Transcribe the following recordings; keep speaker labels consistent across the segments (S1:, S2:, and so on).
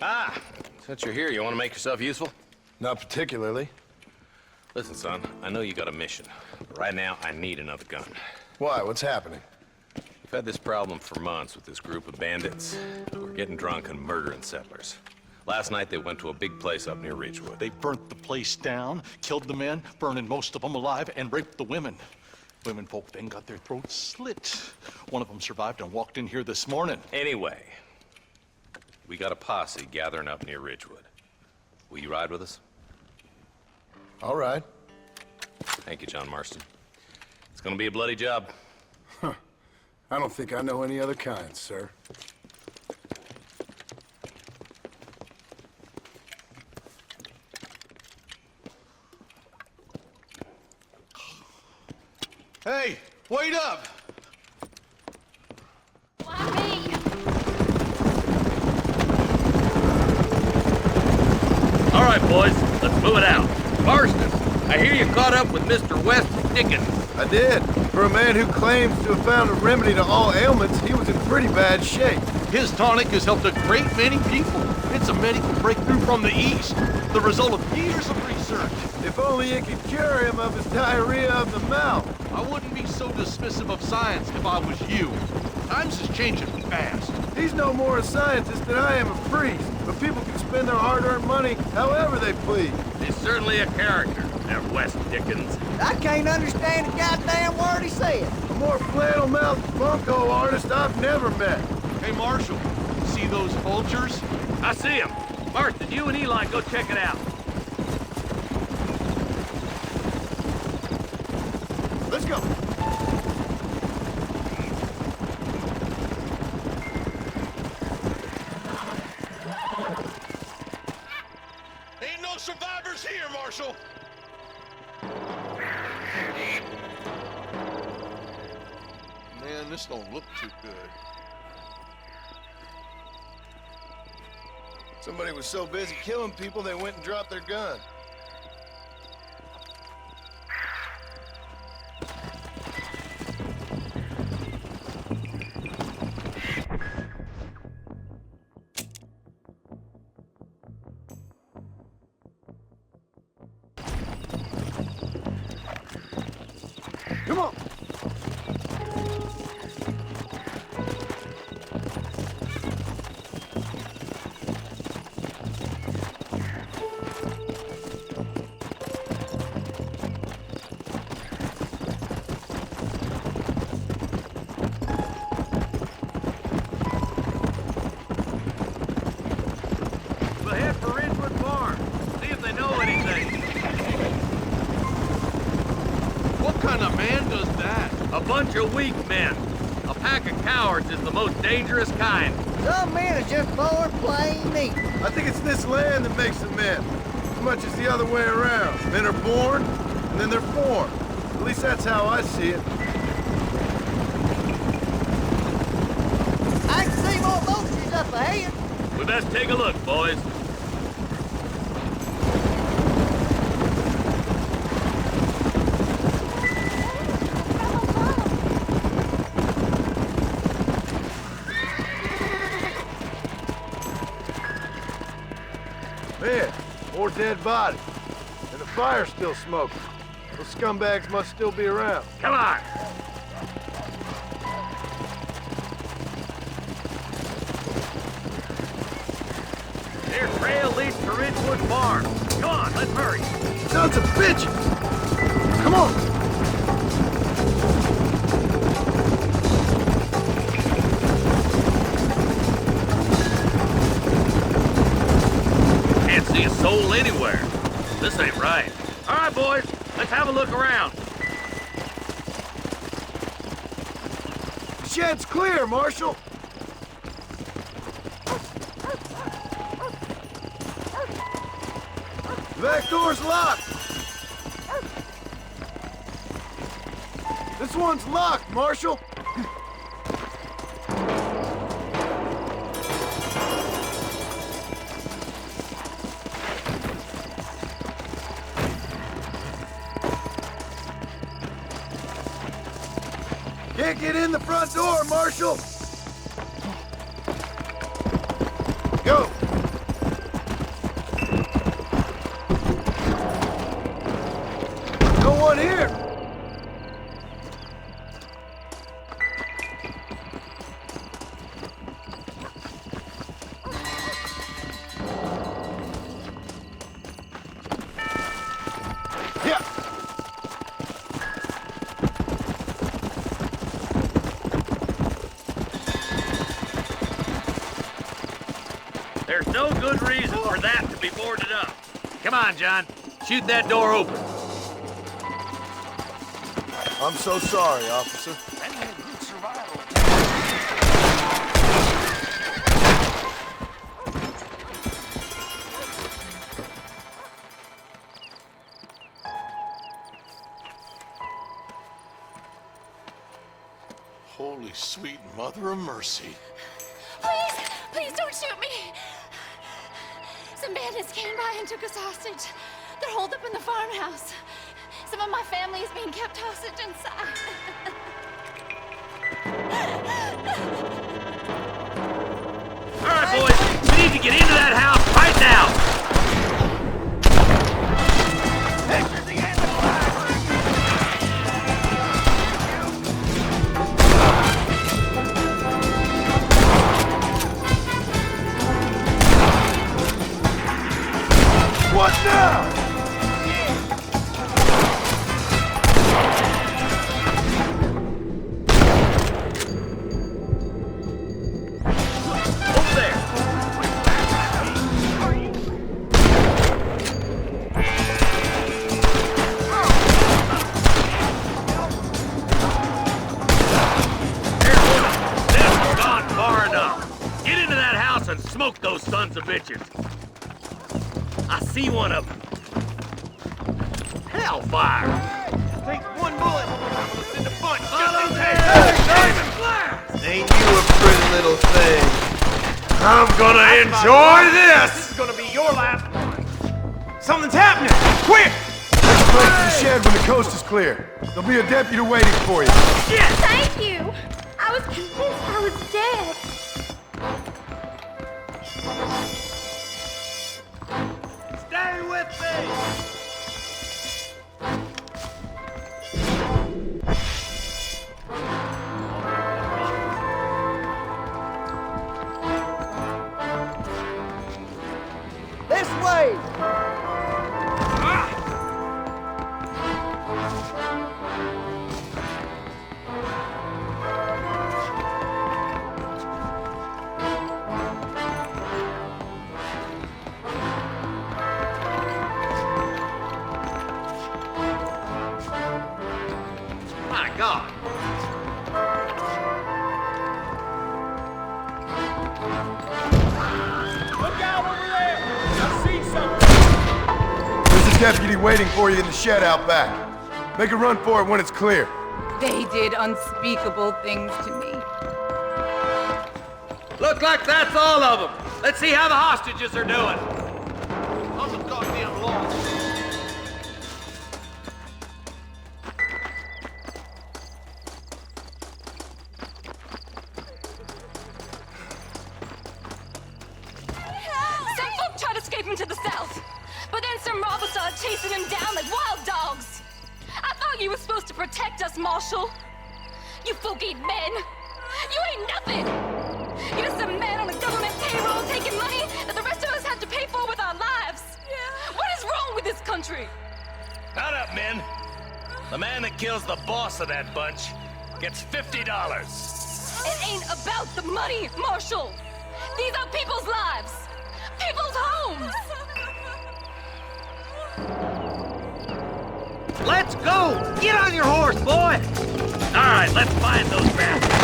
S1: Ah, since you're here, you want to make yourself useful?
S2: Not particularly.
S1: Listen, son, I know you got a mission. But right now, I need another gun.
S2: Why? What's happening?
S1: We've had this problem for months with this group of bandits. We're getting drunk and murdering settlers. Last night, they went to a big place up near Ridgewood.
S3: They burnt the place down, killed the men, burning most of them alive, and raped the women. Women folk then got their throats slit. One of them survived and walked in here this morning.
S1: Anyway, we got a posse gathering up near Ridgewood. Will you ride with us?
S2: All right.
S1: Thank you, John Marston. It's gonna be a bloody job.
S2: Huh. I don't think I know any other kind, sir.
S3: Hey, wait up!
S4: Why me?
S5: All right, boys, let's move it out. Marston, I hear you caught up with Mr. West Dickens.
S2: I did. For a man who claims to have found a remedy to all ailments, he was in pretty bad shape.
S3: His tonic has helped a great many people. It's a medical breakthrough from the East, the result of years of research.
S2: If only it could cure him of his diarrhea of the mouth.
S3: I wouldn't be so dismissive of science if I was you. Times is changing fast.
S2: He's no more a scientist than I am a priest, but people can spend their hard-earned money however they please.
S5: He's certainly a character, that West Dickens.
S6: I can't understand a goddamn word he said.
S2: A more flannel-mouthed bunco artist I've never met.
S3: Hey, Marshal, see those vultures?
S5: I see him. Marston, you and Eli go check it out.
S2: Let's go.
S3: Ain't no survivors here, Marshal! Man, this don't look too good.
S2: Somebody was so busy killing people, they went and dropped their gun. Come on!
S5: We'll head for Ridgewood Farm. See if they know anything.
S3: What kind of man does that?
S5: A bunch of weak men. A pack of cowards is the most dangerous kind.
S6: Some men are just born plain neat.
S2: I think it's this land that makes them men, as much as the other way around. Men are born, and then they're formed. At least that's how I see it.
S6: I can see more vultures up ahead.
S5: We best take a look, boys.
S2: Man, more dead bodies. And the fire's still smoking. Those scumbags must still be around.
S5: Come on. Their trail leads to Ridgewood Farm. Come on, let's hurry.
S2: Sons of bitches! Come on!
S5: Can't see a soul anywhere. This ain't right. All right, boys, let's have a look around.
S2: The shed's clear, Marshal! The back door's locked! This one's locked, Marshal! Can't get in the front door, Marshal! Go!
S5: There's no good reason for that to be boarded up. Come on, John. Shoot that door open.
S2: I'm so sorry, officer.
S3: Holy sweet mother of mercy.
S4: Please, please don't shoot me. Some bandits came by and took us hostage. They're holed up in the farmhouse. Some of my family is being kept hostage inside.
S5: All right, boys. We need to get into that house right now.
S2: What now?
S5: Over there. This has gone far enough. Get into that house and smoke those sons of bitches. I see one of them. Hellfire!
S2: Take one bullet. I'm gonna send a bunch
S5: Follow
S2: just in
S5: me!
S2: case.
S5: Blast!
S2: Ain't you a pretty little thing? I'm gonna enjoy this! This is gonna be your last one. Something's happening! Quick! Let's break to the shed when the coast is clear. There'll be a deputy waiting for you.
S4: Thank you. I was convinced I was dead.
S5: Stay with me!
S6: This way!
S5: My God! Look out over there! I see something!
S2: There's a deputy waiting for you in the shed out back. Make a run for it when it's clear.
S7: They did unspeakable things to me.
S5: Look like that's all of them. Let's see how the hostages are doing.
S3: On the goddamn law.
S4: Some folk tried to escape him to the south, but then some robbers started chasing him down like wild dogs. I thought you were supposed to protect us, Marshal. You folk ain't men. You ain't nothing. You're just a man on a government payroll taking money that the rest of us have to pay for with our lives. What is wrong with this country?
S1: Not up, men. The man that kills the boss of that bunch gets $50.
S4: It ain't about the money, Marshal. These are people's lives, people's homes.
S5: Let's go! Get on your horse, boy! All right, let's find those bastards.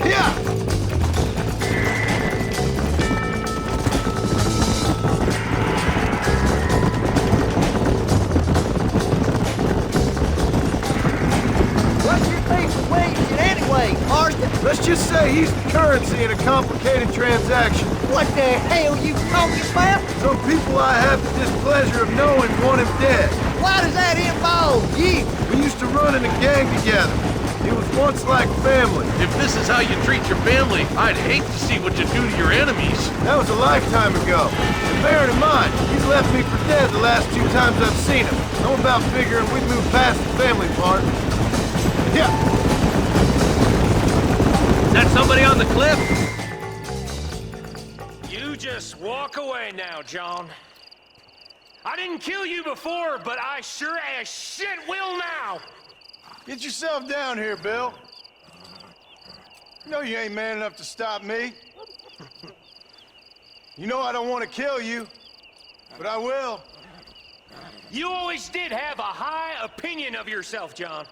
S2: Yeah!
S6: What you think's wasted anyway, Marston?
S2: Let's just say he's the currency in a complicated transaction.
S6: What the hell you talking about?
S2: Some people I have the displeasure of knowing want him dead.
S6: Why does that involve you?
S2: We used to run in a gang together. It was once like family.
S3: If this is how you treat your family, I'd hate to see what you do to your enemies.
S2: That was a lifetime ago. And bearing in mind, he's left me for dead the last 2 times I've seen him. I'm about figuring we'd move past the family part. Yeah.
S5: Is that somebody on the cliff?
S8: You just walk away now, John. I didn't kill you before, but I sure as shit will now.
S2: Get yourself down here, Bill. No, you ain't man enough to stop me. You know I don't want to kill you, but I will.
S8: You always did have a high opinion of yourself, John.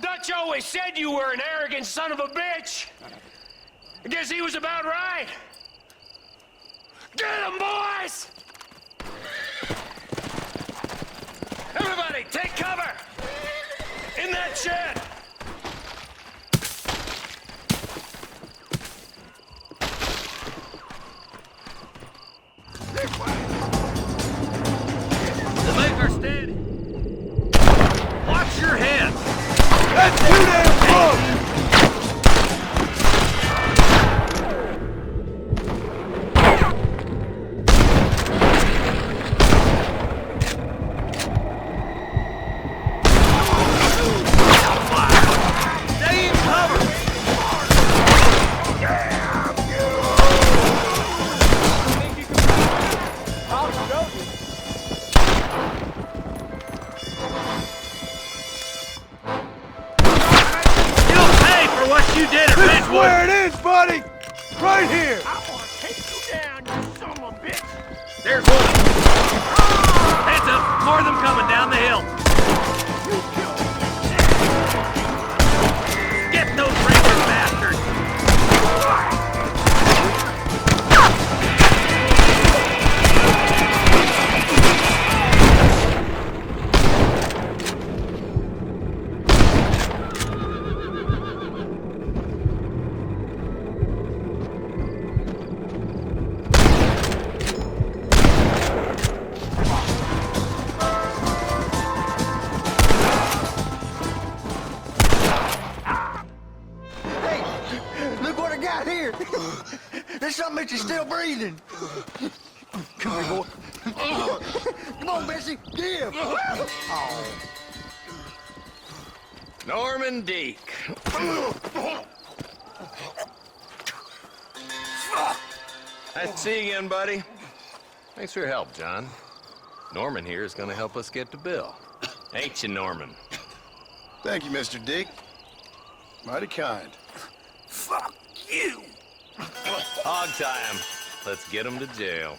S8: Dutch always said you were an arrogant son of a bitch. I guess he was about right. Get him, boys! Everybody, take cover! In that shed!
S5: The men are steady. Watch your head.
S2: That's too damn close!
S5: Stay in cover. You'll pay for what you did at
S2: This is
S5: Ridgewood.
S2: where it is, buddy! Right here!
S8: I'm gonna take you down, you son of a bitch!
S5: There's one. Heads up. More of them coming down the hill. Get those regular bastards.
S6: Hey, look what I got here. There's something that you're still breathing. Come here, boy. Come on, Bessie. Give.
S1: Norman Deek. Nice to see you again, buddy. Thanks for your help, John. Norman here is gonna help us get to Bill. Ain't you, Norman?
S2: Thank you, Mr. Dick. Mighty kind.
S5: Fuck you.
S1: Hog time. Let's get him to jail.